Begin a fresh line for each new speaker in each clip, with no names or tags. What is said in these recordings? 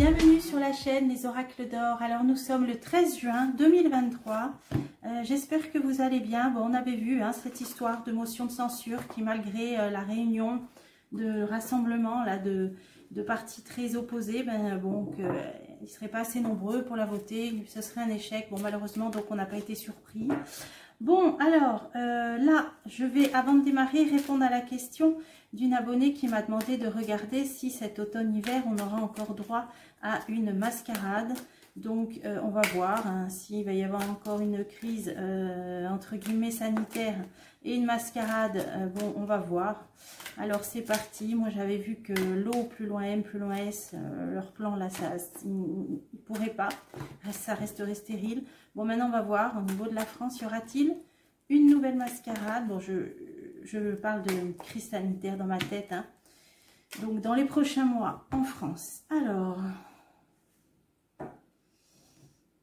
bienvenue sur la chaîne Les Oracles d'Or. Alors nous sommes le 13 juin 2023. J'espère que vous allez bien. Bon, on avait vu cette histoire de motion de censure qui, malgré la réunion de rassemblement là, de partis très opposés, ils ne seraient pas assez nombreux pour la voter. Ce serait un échec. Bon, malheureusement, donc on n'a pas été surpris. Bon, alors là, je vais, avant de démarrer, répondre à la question d'une abonnée qui m'a demandé de regarder si cet automne-hiver, on aura encore droit à une mascarade. Donc, on va voir s'il va y avoir encore une crise, entre guillemets, sanitaire et une mascarade. Bon, on va voir. Alors, c'est parti. Moi, j'avais vu que l'O plus loin M plus loin S, leur plan, là, ça, ils ne pourraient pas. Ça resterait stérile. Bon, maintenant, on va voir. Au niveau de la France, y aura-t-il une nouvelle mascarade? Bon, je parle de crise sanitaire dans ma tête. Donc, dans les prochains mois, en France. Alors,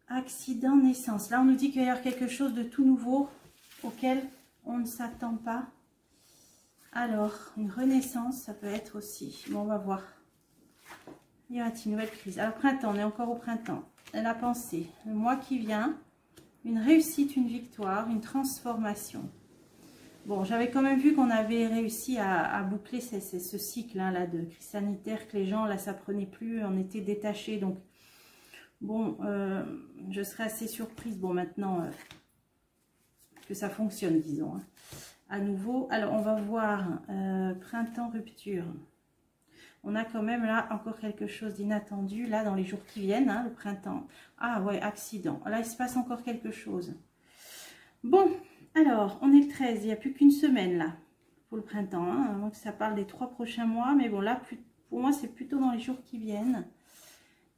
accident, naissance. Là, on nous dit qu'il va y avoir quelque chose de tout nouveau auquel on ne s'attend pas. Alors, une renaissance, ça peut être aussi. Bon, on va voir. Y aura-t-il une nouvelle crise? Alors, printemps, on est encore au printemps. La pensée, le mois qui vient, une réussite, une victoire, une transformation. Bon, j'avais quand même vu qu'on avait réussi à boucler ce cycle là de crise sanitaire, que les gens, là, ça prenait plus, on était détachés. Donc, bon, je serais assez surprise, bon, maintenant, que ça fonctionne, disons, à nouveau. Alors, on va voir printemps, rupture. On a quand même là encore quelque chose d'inattendu, là, dans les jours qui viennent, le printemps. Ah ouais, accident. Là, il se passe encore quelque chose. Bon, alors, on est le 13, il n'y a plus qu'une semaine, là, pour le printemps. À moins que ça parle des 3 prochains mois, mais bon, là, pour moi, c'est plutôt dans les jours qui viennent.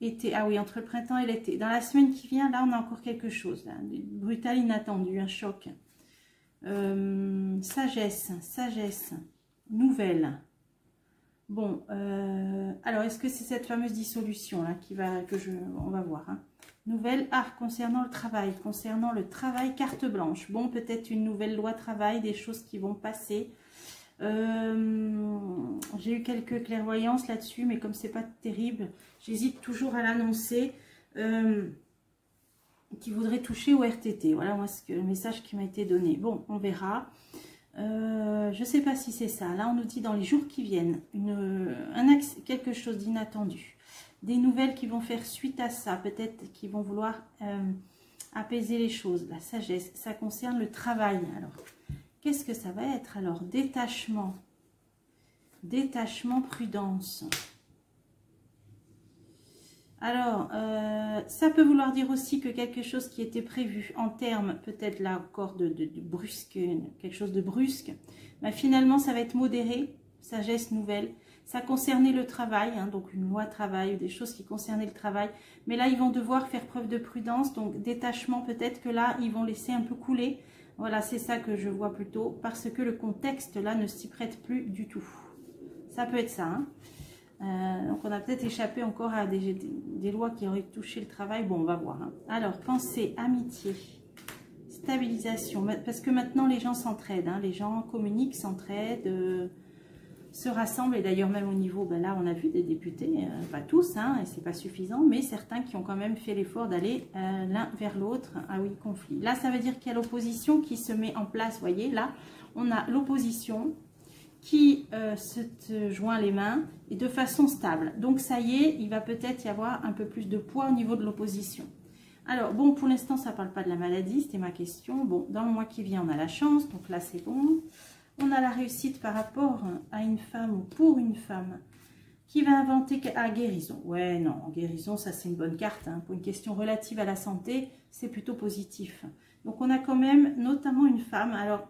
Été, ah oui, entre le printemps et l'été. Dans la semaine qui vient, là, on a encore quelque chose, là, brutal, inattendu, un choc. Sagesse, nouvelle. Bon, alors est-ce que c'est cette fameuse dissolution là on va voir. Nouvelle, concernant le travail, carte blanche. Bon, peut-être une nouvelle loi travail, des choses qui vont passer. J'ai eu quelques clairvoyances là-dessus, mais comme c'est pas terrible, j'hésite toujours à l'annoncer. Qui voudrait toucher au RTT. Voilà, moi, le message qui m'a été donné. Bon, on verra. Je ne sais pas si c'est ça. Là, on nous dit dans les jours qui viennent, quelque chose d'inattendu. Des nouvelles qui vont faire suite à ça. Peut-être qu'ils vont vouloir apaiser les choses. La sagesse, ça concerne le travail. Alors, qu'est-ce que ça va être? Alors, détachement. Détachement, prudence. Alors, ça peut vouloir dire aussi que quelque chose qui était prévu en termes, peut-être là encore de brusque, quelque chose de brusque, mais finalement ça va être modéré, sagesse nouvelle. Ça concernait le travail, donc une loi travail, des choses qui concernaient le travail. Mais là, ils vont devoir faire preuve de prudence, donc détachement, peut-être que là, ils vont laisser un peu couler. Voilà, c'est ça que je vois plutôt, parce que le contexte là ne s'y prête plus du tout. Ça peut être ça, donc on a peut-être échappé encore à des lois qui auraient touché le travail. Bon, on va voir. Alors, pensée, amitié, stabilisation. Parce que maintenant, les gens s'entraident. Les gens communiquent, s'entraident, se rassemblent. Et d'ailleurs, même au niveau, là, on a vu des députés, pas tous, et c'est pas suffisant, mais certains qui ont quand même fait l'effort d'aller l'un vers l'autre. Ah oui, conflit. Là, ça veut dire qu'il y a l'opposition qui se met en place. Vous voyez, là, on a l'opposition qui se joint les mains et de façon stable. Donc ça y est, il va peut-être y avoir un peu plus de poids au niveau de l'opposition. Alors bon, pour l'instant ça ne parle pas de la maladie, c'était ma question. Bon, dans le mois qui vient on a la chance, donc là c'est bon. On a la réussite par rapport à une femme ou pour une femme qui va inventer guérison. Ouais, non, guérison, ça c'est une bonne carte. Pour une question relative à la santé, c'est plutôt positif. Donc on a quand même notamment une femme. Alors,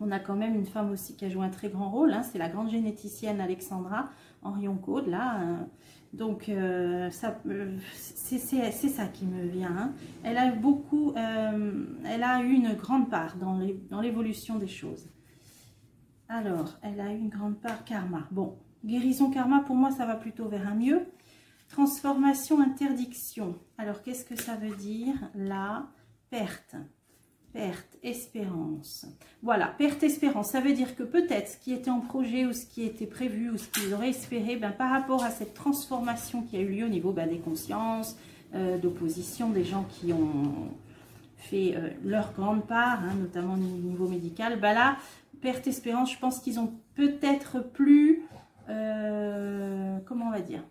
on a quand même une femme aussi qui a joué un très grand rôle. C'est la grande généticienne Alexandra Henrion-Caude, là. Donc, c'est ça qui me vient. Elle a elle a eu une grande part dans l'évolution des choses. Alors, elle a eu une grande part karma. Bon, guérison karma, pour moi, ça va plutôt vers un mieux. Transformation, interdiction. Alors, qu'est-ce que ça veut dire? La perte. Perte, espérance. Voilà, perte, espérance. Ça veut dire que peut-être ce qui était en projet ou ce qui était prévu ou ce qu'ils auraient espéré, ben, par rapport à cette transformation qui a eu lieu au niveau des consciences, d'opposition, des gens qui ont fait leur grande part, hein, notamment au niveau médical, ben là, perte, espérance, je pense qu'ils ont peut-être plus, comment on va dire,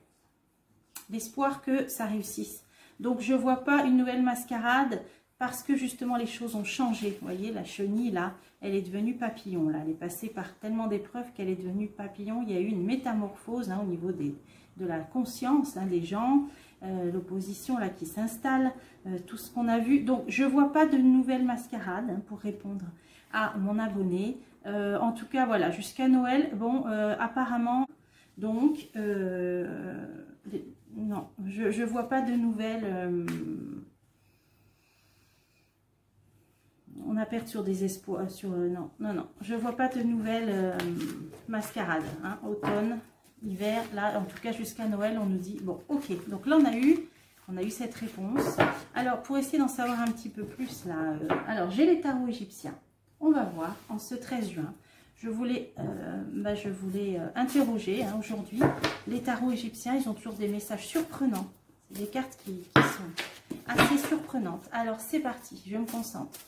l'espoir que ça réussisse. Donc, je ne vois pas une nouvelle mascarade parce que justement, les choses ont changé. Vous voyez, la chenille, là, elle est devenue papillon. Là, elle est passée par tellement d'épreuves qu'elle est devenue papillon. Il y a eu une métamorphose hein, au niveau de la conscience hein, des gens, l'opposition là qui s'installe, tout ce qu'on a vu. Donc, je ne vois pas de nouvelle mascarade hein, pour répondre à mon abonné. En tout cas, voilà, jusqu'à Noël, bon, apparemment, donc... non, je ne vois pas de nouvelles... on a perdu sur des espoirs. Non, je ne vois pas de nouvelles mascarades. Hein, automne, hiver, là, en tout cas jusqu'à Noël, on nous dit... Bon, ok, donc là, on a eu cette réponse. Alors, pour essayer d'en savoir un petit peu plus, là... alors, j'ai les tarots égyptiens. On va voir, en ce 13 juin. Je voulais interroger hein, aujourd'hui les tarots égyptiens. Ils ont toujours des messages surprenants. C'est des cartes qui sont assez surprenantes. Alors, c'est parti. Je me concentre.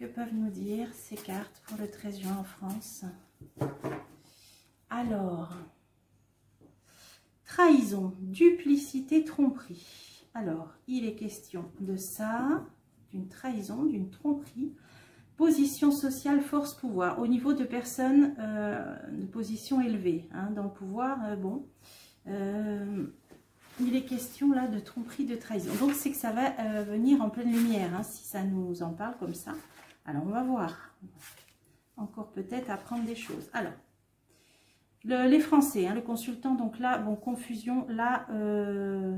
Que peuvent nous dire ces cartes pour le 13 juin en France? Alors, trahison, duplicité, tromperie. Alors, il est question de ça, d'une trahison, d'une tromperie. Position sociale, force, pouvoir. Au niveau de personnes de position élevée, hein, dans le pouvoir, bon, il est question là de tromperie, de trahison. Donc c'est que ça va venir en pleine lumière, hein, si ça nous en parle comme ça. Alors on va voir. Encore peut-être apprendre des choses. Alors, les Français, hein, le consultant, donc là, bon, confusion, là,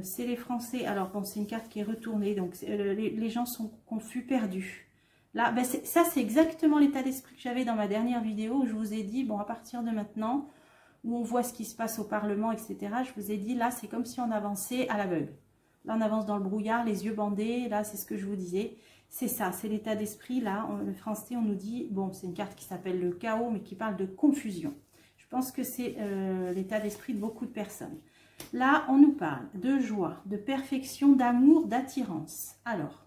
c'est les Français. Alors bon, c'est une carte qui est retournée, donc les gens sont confus, perdus. Là, ben ça, c'est exactement l'état d'esprit que j'avais dans ma dernière vidéo où je vous ai dit, bon, à partir de maintenant, où on voit ce qui se passe au Parlement, etc., je vous ai dit, là, c'est comme si on avançait à l'aveugle. Là, on avance dans le brouillard, les yeux bandés, là, c'est ce que je vous disais. C'est ça, c'est l'état d'esprit, là. Le français, on nous dit, bon, c'est une carte qui s'appelle le chaos, mais qui parle de confusion. Je pense que c'est l'état d'esprit de beaucoup de personnes. Là, on nous parle de joie, de perfection, d'amour, d'attirance. Alors,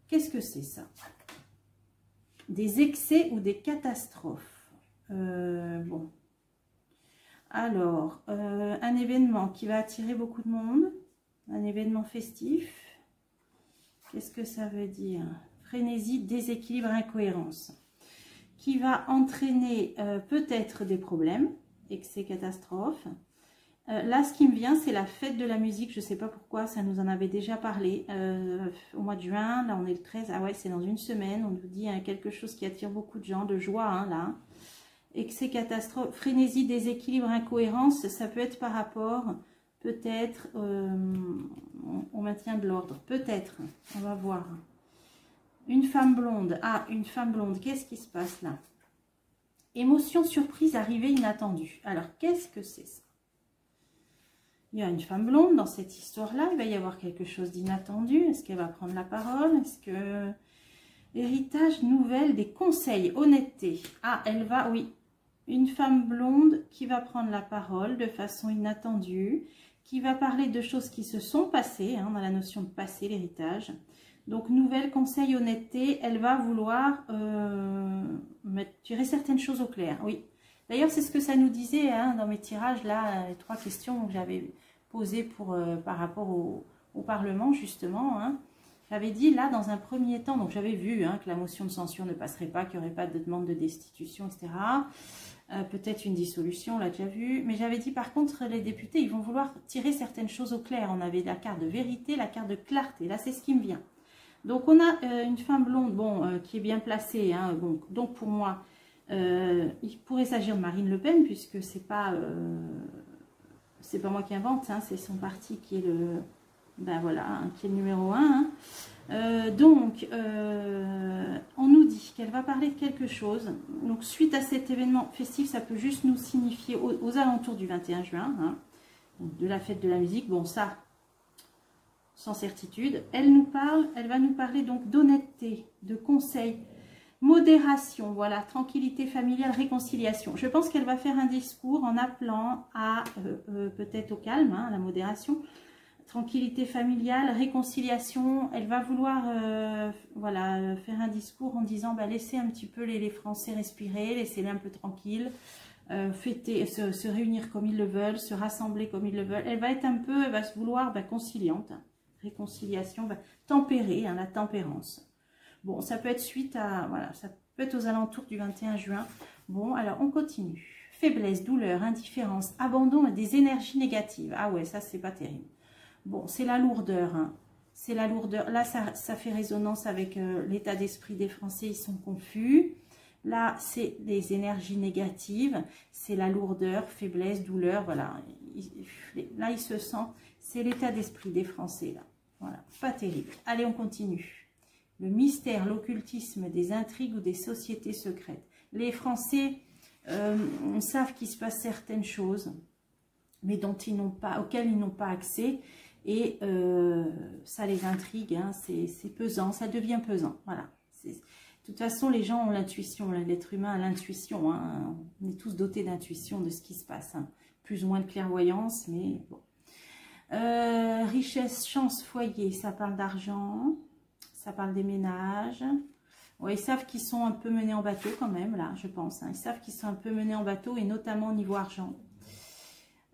qu'est-ce que c'est ça? Des excès ou des catastrophes. Bon. Alors, un événement qui va attirer beaucoup de monde. Un événement festif. Qu'est-ce que ça veut dire? Frénésie, déséquilibre, incohérence. Qui va entraîner peut-être des problèmes. Excès, catastrophes. Là, ce qui me vient, c'est la fête de la musique. Je ne sais pas pourquoi, ça nous en avait déjà parlé au mois de juin. Là, on est le 13. Ah ouais, c'est dans une semaine. On nous dit hein, quelque chose qui attire beaucoup de gens, de joie, hein, là. Excès, catastrophe, frénésie, déséquilibre, incohérence. Ça peut être par rapport, peut-être, au maintien de l'ordre. Peut-être, on va voir. Une femme blonde. Ah, une femme blonde. Qu'est-ce qui se passe là? Émotion, surprise, arrivée inattendue. Alors, qu'est-ce que c'est ça? Il y a une femme blonde dans cette histoire-là. Il va y avoir quelque chose d'inattendu. Est-ce qu'elle va prendre la parole? Est-ce que... Héritage, nouvelle, des conseils, honnêteté. Ah, elle va, oui. Une femme blonde qui va prendre la parole de façon inattendue, qui va parler de choses qui se sont passées, hein, dans la notion de passé, l'héritage. Donc, nouvelle, conseil, honnêteté. Elle va vouloir tirer certaines choses au clair, oui. D'ailleurs, c'est ce que ça nous disait hein, dans mes tirages, là, les 3 questions que j'avais posées par rapport au Parlement, justement. Hein. J'avais dit, là, dans un premier temps, donc j'avais vu hein, que la motion de censure ne passerait pas, qu'il n'y aurait pas de demande de destitution, etc. Peut-être une dissolution, on l'a déjà vu. Mais j'avais dit, par contre, les députés, ils vont vouloir tirer certaines choses au clair. On avait la carte de vérité, la carte de clarté. Là, c'est ce qui me vient. Donc, on a une femme blonde, bon, qui est bien placée. Hein, bon, donc, pour moi... il pourrait s'agir de Marine Le Pen puisque c'est pas moi qui invente, hein, c'est son parti qui est le qui est le numéro 1. Hein. Donc on nous dit qu'elle va parler de quelque chose. Donc suite à cet événement festif, ça peut juste nous signifier aux alentours du 21 juin, hein, de la fête de la musique. Bon ça sans certitude. Elle va nous parler donc d'honnêteté, de conseil, modération, voilà, tranquillité familiale, réconciliation. Je pense qu'elle va faire un discours en appelant à, peut-être au calme, hein, à la modération, tranquillité familiale, réconciliation. Elle va vouloir voilà, faire un discours en disant bah, laissez un petit peu les Français respirer, laissez-les un peu tranquilles, fêter, se réunir comme ils le veulent, se rassembler comme ils le veulent. Elle va être un peu, elle va se vouloir conciliante, hein, réconciliation, tempérer, hein, la tempérance. Bon, ça peut être suite à, voilà, ça peut être aux alentours du 21 juin. Bon, alors on continue. Faiblesse, douleur, indifférence, abandon et des énergies négatives. Ah ouais, ça c'est pas terrible. Bon, c'est la lourdeur, hein. C'est la lourdeur. Là, ça fait résonance avec l'état d'esprit des Français, ils sont confus. Là, c'est les énergies négatives, c'est la lourdeur, faiblesse, douleur, voilà. Là, il se sent, c'est l'état d'esprit des Français, là. Voilà, pas terrible. Allez, on continue. Le mystère, l'occultisme, des intrigues ou des sociétés secrètes. Les Français savent qu'il se passe certaines choses, mais auxquelles ils n'ont pas accès. Et ça les intrigue, hein, c'est pesant, ça devient pesant. Voilà. De toute façon, les gens ont l'intuition, l'être humain a l'intuition. Hein, on est tous dotés d'intuition de ce qui se passe. Hein, plus ou moins de clairvoyance, mais bon. Richesse, chance, foyer, ça parle d'argent. Ça parle des ménages. Ouais, ils savent qu'ils sont un peu menés en bateau quand même, là, je pense. Hein. Ils savent qu'ils sont un peu menés en bateau, et notamment au niveau argent.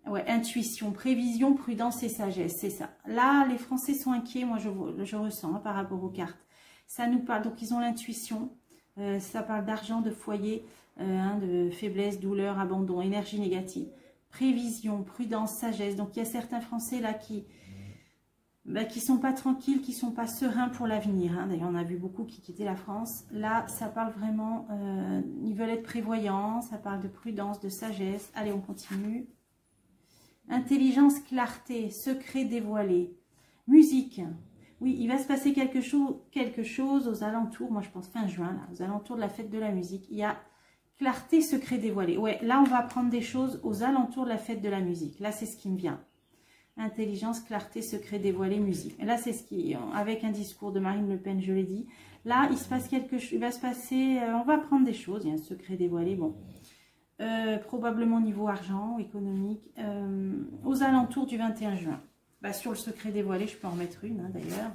Ouais, intuition, prévision, prudence et sagesse, c'est ça. Là, les Français sont inquiets, moi je ressens, hein, par rapport aux cartes. Ça nous parle, donc ils ont l'intuition. Ça parle d'argent, de foyer, hein, de faiblesse, douleur, abandon, énergie négative. Prévision, prudence, sagesse. Donc il y a certains Français là qui sont pas tranquilles, qui sont pas sereins pour l'avenir. Hein. D'ailleurs, on a vu beaucoup qui quittaient la France. Là, ça parle vraiment, ils veulent être prévoyants, ça parle de prudence, de sagesse. Allez, on continue. Intelligence, clarté, secret dévoilé. Musique. Oui, il va se passer quelque chose aux alentours, moi je pense fin juin, là, aux alentours de la fête de la musique. Il y a clarté, secret dévoilé. Ouais, là, on va apprendre des choses aux alentours de la fête de la musique. Là, c'est ce qui me vient. Intelligence, clarté, secret dévoilé, musique. Et là, c'est ce qui, avec un discours de Marine Le Pen, je l'ai dit. Là, il se passe quelque chose, il va se passer, on va apprendre des choses. Il y a un secret dévoilé, bon. Probablement niveau argent, économique, aux alentours du 21 juin. Bah, sur le secret dévoilé, je peux en remettre une, hein, d'ailleurs.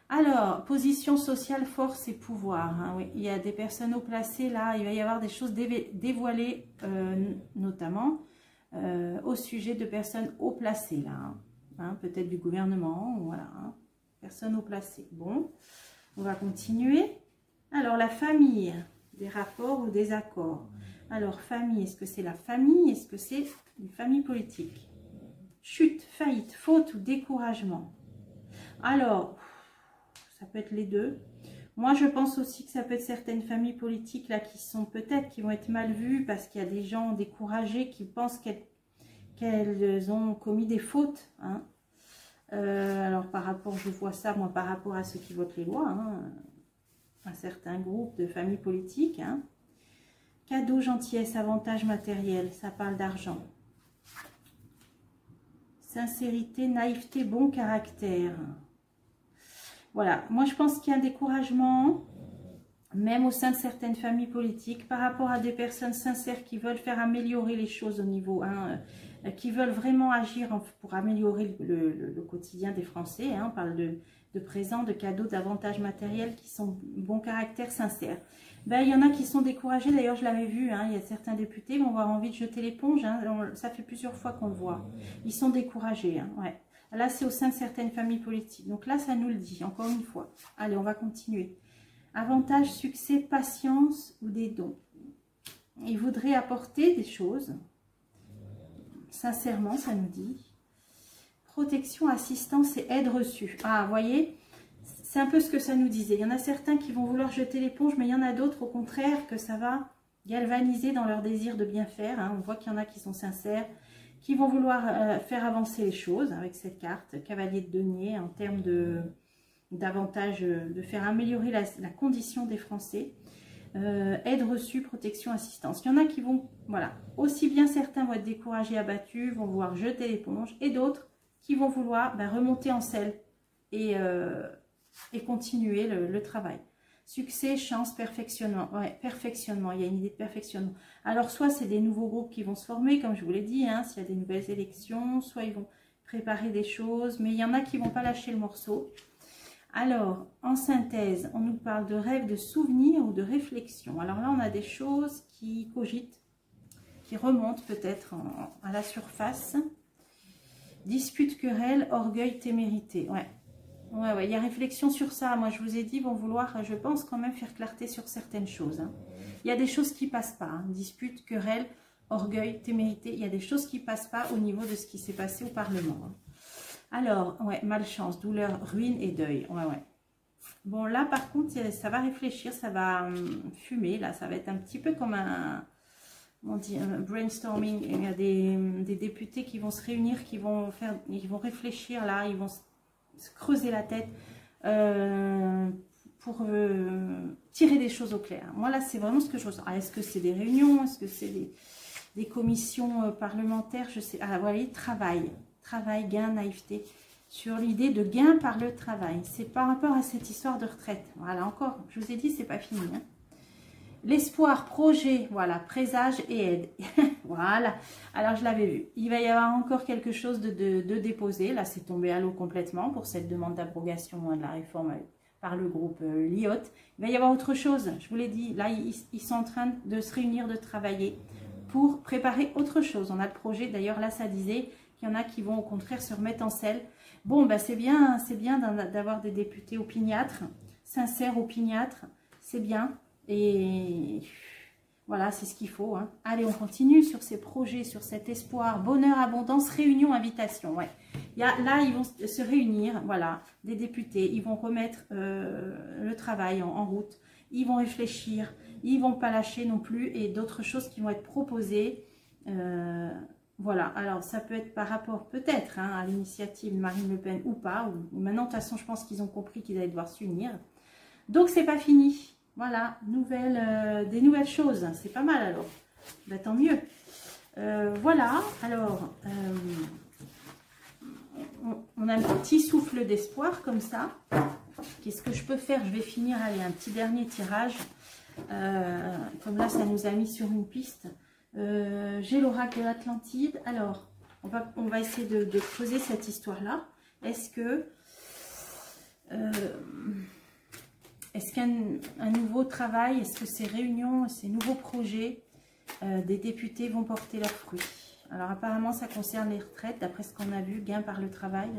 Alors, position sociale, force et pouvoir. Hein, oui. Il y a des personnes haut placées, là, il va y avoir des choses dévoilées, notamment. Au sujet de personnes haut placées là, hein, peut-être du gouvernement, voilà, hein, personnes haut placées. Bon, on va continuer. Alors la famille, des rapports ou des accords. Alors famille, est-ce que c'est la famille, est-ce que c'est une famille politique? Chute, faillite, faute ou découragement. Alors, ça peut être les deux. Moi, je pense aussi que ça peut être certaines familles politiques là qui sont peut-être, qui vont être mal vues parce qu'il y a des gens découragés qui pensent qu'elles ont commis des fautes. Hein. Alors, par rapport, je vois ça, moi, par rapport à ceux qui votent les lois, hein, un certain groupe de familles politiques. Hein. Cadeau, gentillesse, avantage matériel, ça parle d'argent. Sincérité, naïveté, bon caractère. Voilà, moi je pense qu'il y a un découragement, même au sein de certaines familles politiques, par rapport à des personnes sincères qui veulent faire améliorer les choses au niveau, hein, qui veulent vraiment agir pour améliorer le quotidien des Français. Hein, on parle de présents, de cadeaux, d'avantages matériels qui sont bon caractère, sincères. Ben, il y en a qui sont découragés, d'ailleurs je l'avais vu, hein, il y a certains députés qui vont avoir envie de jeter l'éponge, hein, ça fait plusieurs fois qu'on le voit. Ils sont découragés, hein, ouais. Là, c'est au sein de certaines familles politiques. Donc là, ça nous le dit, encore une fois. Allez, on va continuer. Avantage, succès, patience ou des dons. Il voudrait apporter des choses. Sincèrement, ça nous dit. Protection, assistance et aide reçue. Ah, vous voyez, c'est un peu ce que ça nous disait. Il y en a certains qui vont vouloir jeter l'éponge, mais il y en a d'autres, au contraire, que ça va galvaniser dans leur désir de bien faire. Hein. On voit qu'il y en a qui sont sincères, qui vont vouloir faire avancer les choses avec cette carte, cavalier de denier, en termes d'avantage, de faire améliorer la condition des Français. Aide reçue, protection, assistance. Il y en a qui vont, voilà, aussi bien certains vont être découragés, abattus, vont vouloir jeter l'éponge, et d'autres qui vont vouloir remonter en selle, et continuer le travail. Succès, chance, perfectionnement. Ouais, perfectionnement, il y a une idée de perfectionnement. Alors, soit c'est des nouveaux groupes qui vont se former, comme je vous l'ai dit, hein, s'il y a des nouvelles élections, soit ils vont préparer des choses, mais il y en a qui ne vont pas lâcher le morceau. Alors, en synthèse, on nous parle de rêves, de souvenirs ou de réflexions. Alors là, on a des choses qui cogitent, qui remontent peut-être à la surface. Dispute, querelle, orgueil, témérité. Ouais. Ouais, il y a réflexion sur ça. Moi, je vous ai dit, ils vont vouloir, je pense, quand même faire clarté sur certaines choses. Hein. Il y a des choses qui ne passent pas. Hein. Dispute, querelle, orgueil, témérité. Il y a des choses qui ne passent pas au niveau de ce qui s'est passé au Parlement. Hein. Alors, ouais, malchance, douleur, ruine et deuil. Ouais, ouais. Bon, là, par contre, ça va réfléchir, ça va fumer. Là, ça va être un petit peu comme on dit, un brainstorming. Il y a des députés qui vont se réunir, ils vont réfléchir, là, ils vont se creuser la tête pour tirer des choses au clair. Moi, là, c'est vraiment ce que je ressens. Est-ce que c'est des réunions? Est-ce que c'est des commissions parlementaires? Je sais. Ah, voilà, travail, gain, naïveté. Sur l'idée de gain par le travail. C'est par rapport à cette histoire de retraite. Voilà, encore, je vous ai dit, c'est pas fini. Hein. L'espoir, projet, voilà, présage et aide. Voilà, alors je l'avais vu. Il va y avoir encore quelque chose de déposé. Là, c'est tombé à l'eau complètement pour cette demande d'abrogation de la réforme par le groupe LIOT. Il va y avoir autre chose, je vous l'ai dit. Là, ils sont en train de se réunir, de travailler pour préparer autre chose. On a le projet, d'ailleurs, là, ça disait qu'il y en a qui vont au contraire se remettre en selle. Bon, ben, c'est bien d'avoir des députés opiniâtres, sincères, opiniâtres, c'est bien. Et voilà, c'est ce qu'il faut. Hein. Allez, on continue sur ces projets, sur cet espoir, bonheur, abondance, réunion, invitation. Ouais. Là, ils vont se réunir, voilà, des députés. Ils vont remettre le travail en route. Ils vont réfléchir. Ils ne vont pas lâcher non plus. Et d'autres choses qui vont être proposées. Voilà, alors ça peut être par rapport peut-être hein, à l'initiative de Marine Le Pen ou pas. Ou maintenant, de toute façon, je pense qu'ils ont compris qu'ils allaient devoir s'unir. Donc, c'est pas fini. Voilà, des nouvelles choses. C'est pas mal alors. Bah, tant mieux. Voilà, alors, on a un petit souffle d'espoir comme ça. Qu'est-ce que je peux faire? Je vais finir, allez, un petit dernier tirage. Comme là, ça nous a mis sur une piste. J'ai l'oracle de l'Atlantide. Alors, on va essayer de creuser cette histoire-là. Est-ce qu'un nouveau travail, est-ce que ces réunions, ces nouveaux projets des députés vont porter leurs fruits? Alors, apparemment, ça concerne les retraites, d'après ce qu'on a vu, gain par le travail.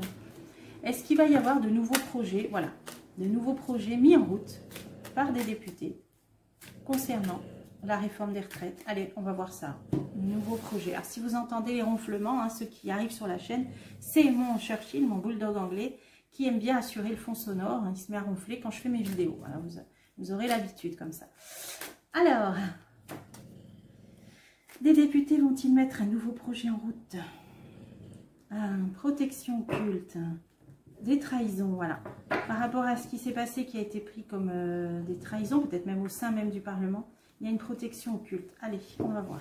Est-ce qu'il va y avoir de nouveaux projets, voilà, de nouveaux projets mis en route par des députés concernant la réforme des retraites? Allez, on va voir ça. Nouveau projet. Alors, si vous entendez les ronflements, hein, ceux qui arrivent sur la chaîne, c'est mon Churchill, mon bulldog anglais, qui aime bien assurer le fond sonore. Hein, il se met à ronfler quand je fais mes vidéos. Voilà, vous aurez l'habitude comme ça. Alors, des députés vont-ils mettre un nouveau projet en route? Protection occulte. Des trahisons, voilà. Par rapport à ce qui s'est passé, qui a été pris comme des trahisons, peut-être même au sein même du Parlement, il y a une protection occulte. Allez, on va voir.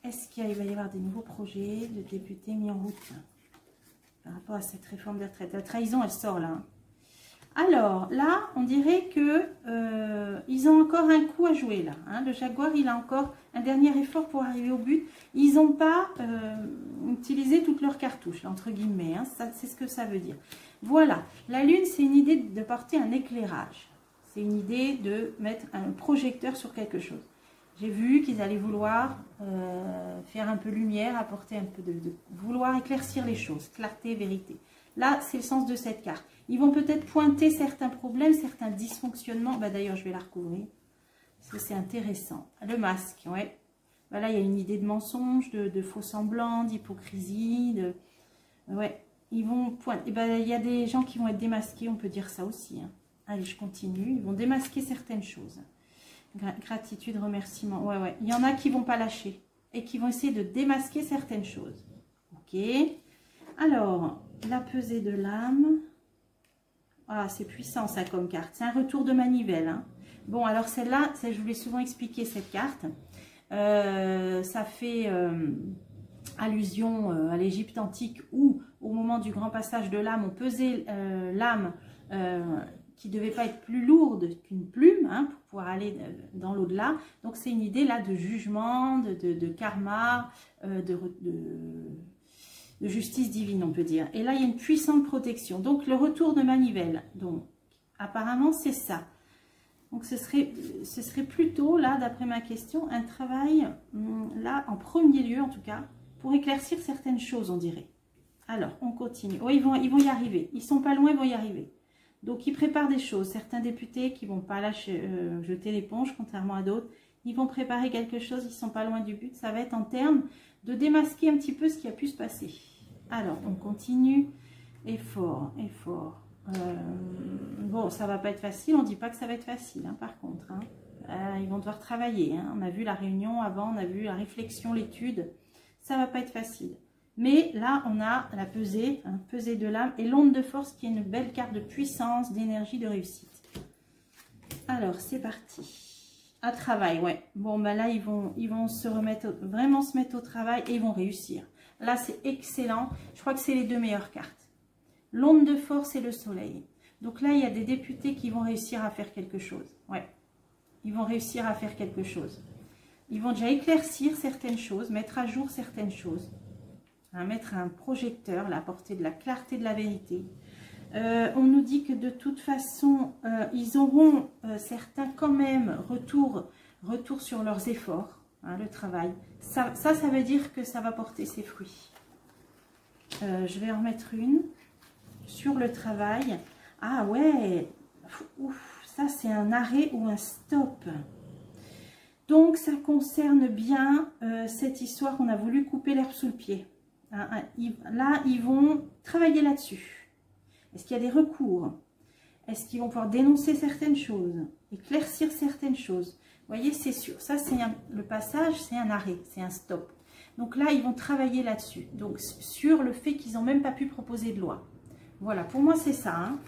Est-ce qu'il va y avoir des nouveaux projets de députés mis en route par rapport à cette réforme des retraites? La trahison, elle sort là. Alors, là, on dirait que ils ont encore un coup à jouer là. Hein. Le Jaguar, il a encore un dernier effort pour arriver au but. Ils n'ont pas utilisé toutes leurs cartouches, là, entre guillemets. Hein. C'est ce que ça veut dire. Voilà. La Lune, c'est une idée de porter un éclairage. C'est une idée de mettre un projecteur sur quelque chose. J'ai vu qu'ils allaient vouloir faire un peu lumière, apporter un peu vouloir éclaircir les choses, clarté, vérité. Là, c'est le sens de cette carte. Ils vont peut-être pointer certains problèmes, certains dysfonctionnements. Bah, d'ailleurs, je vais la recouvrir, parce que c'est intéressant. Le masque, ouais. Bah, là, il y a une idée de mensonge, de faux semblants, d'hypocrisie. Ouais, ils vont pointer. Bah, il y a des gens qui vont être démasqués, on peut dire ça aussi. Hein. Allez, je continue. Ils vont démasquer certaines choses. Gratitude, remerciement. Ouais, ouais. Il y en a qui ne vont pas lâcher et qui vont essayer de démasquer certaines choses. Ok. Alors, la pesée de l'âme. Ah, c'est puissant ça comme carte. C'est un retour de manivelle. Hein. Bon, alors celle-là, je vous l'ai souvent expliqué cette carte. Ça fait allusion à l'Égypte antique où au moment du grand passage de l'âme, on pesait l'âme qui ne devait pas être plus lourde qu'une plume hein, pour pouvoir aller dans l'au-delà. Donc c'est une idée là de jugement, de karma, de justice divine on peut dire. Et là il y a une puissante protection. Donc le retour de manivelle. Donc apparemment c'est ça. Donc ce serait plutôt là d'après ma question un travail là en premier lieu en tout cas pour éclaircir certaines choses on dirait. Alors on continue. Oh, ils vont y arriver. Ils sont pas loin, ils vont y arriver. Donc, ils préparent des choses. Certains députés qui ne vont pas jeter l'éponge, contrairement à d'autres, ils vont préparer quelque chose, ils ne sont pas loin du but. Ça va être en termes de démasquer un petit peu ce qui a pu se passer. Alors, on continue. Effort, effort. Bon, ça ne va pas être facile. On ne dit pas que ça va être facile, hein, par contre. Hein. Ils vont devoir travailler. Hein. On a vu la réunion avant, on a vu la réflexion, l'étude. Ça ne va pas être facile. Mais là, on a la pesée, hein, pesée de l'âme et l'onde de force qui est une belle carte de puissance, d'énergie, de réussite. Alors, c'est parti. À travail, ouais. Bon, ben là, ils vont se remettre, vraiment se mettre au travail et ils vont réussir. Là, c'est excellent. Je crois que c'est les deux meilleures cartes. L'onde de force et le soleil. Donc là, il y a des députés qui vont réussir à faire quelque chose. Ouais. Ils vont réussir à faire quelque chose. Ils vont déjà éclaircir certaines choses, mettre à jour certaines choses. Mettre un projecteur, là, apporter de la clarté, de la vérité. On nous dit que de toute façon, ils auront certains quand même retour sur leurs efforts, hein, le travail. Ça veut dire que ça va porter ses fruits. Je vais en remettre une sur le travail. Ah ouais, ouf, ça c'est un arrêt ou un stop. Donc ça concerne bien cette histoire qu'on a voulu couper l'herbe sous le pied. Là, ils vont travailler là-dessus. Est-ce qu'il y a des recours? Est-ce qu'ils vont pouvoir dénoncer certaines choses? Éclaircir certaines choses? Vous voyez, c'est sûr. Ça, c'est le passage, c'est un arrêt, c'est un stop. Donc là, ils vont travailler là-dessus. Donc, sur le fait qu'ils n'ont même pas pu proposer de loi. Voilà, pour moi, c'est ça. Hein.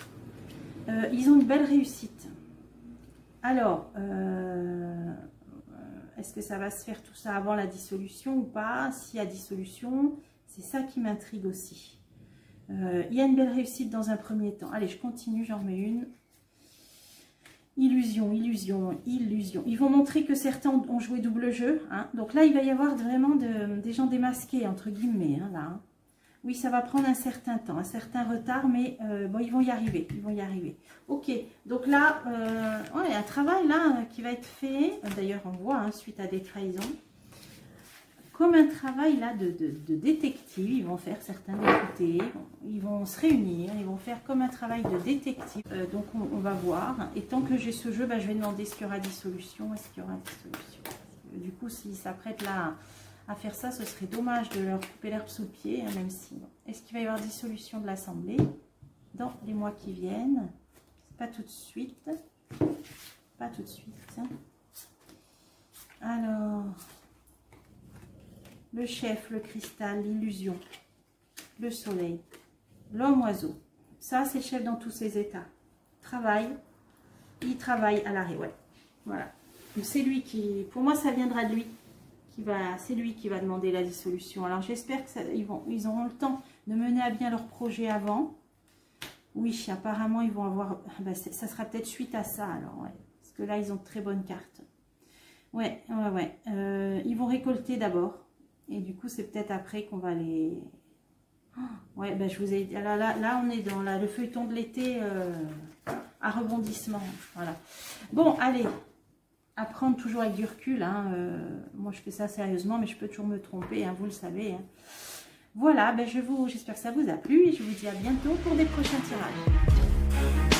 Ils ont une belle réussite. Alors, est-ce que ça va se faire tout ça avant la dissolution ou pas? S'il y a dissolution... C'est ça qui m'intrigue aussi. Il y a une belle réussite dans un premier temps. Allez, je continue, j'en remets une. Illusion, illusion, illusion. Ils vont montrer que certains ont joué double jeu. Hein. Donc là, il va y avoir vraiment des gens démasqués, entre guillemets. Hein, là, hein. Oui, ça va prendre un certain temps, un certain retard, mais bon, ils vont y arriver. Ils vont y arriver. Ok, donc là, il y a un travail là qui va être fait. D'ailleurs, on voit, hein, suite à des trahisons. Comme un travail là de détective, ils vont faire certains députés, ils vont se réunir, ils vont faire comme un travail de détective. Donc on va voir. Et tant que j'ai ce jeu, bah, je vais demander est-ce qu'il y aura dissolution, est-ce qu'il y aura dissolution. Du coup, s'ils s'apprêtent là à faire ça, ce serait dommage de leur couper l'herbe sous le pied, hein, même si. Bon. Est-ce qu'il va y avoir dissolution de l'Assemblée dans les mois qui viennent? Pas tout de suite. Pas tout de suite. Alors... Le chef, le cristal, l'illusion, le soleil, l'homme-oiseau. Ça, c'est le chef dans tous ses états. Travaille, il travaille à l'arrêt, ouais. Voilà. C'est lui qui, pour moi, ça viendra de lui. C'est lui qui va demander la dissolution. Alors, j'espère qu'ils auront le temps de mener à bien leur projet avant. Oui, apparemment, ils vont avoir... Ben, ça sera peut-être suite à ça, alors, ouais. Parce que là, ils ont de très bonnes cartes. Ouais. Ils vont récolter d'abord. Et du coup, c'est peut-être après qu'on va les... Ouais, ben je vous ai dit, là on est dans le feuilleton de l'été à rebondissement. Voilà. Bon, allez, à prendre toujours avec du recul. Hein, moi, je fais ça sérieusement, mais je peux toujours me tromper, hein, vous le savez. Hein. Voilà, ben j'espère que ça vous a plu et je vous dis à bientôt pour des prochains tirages.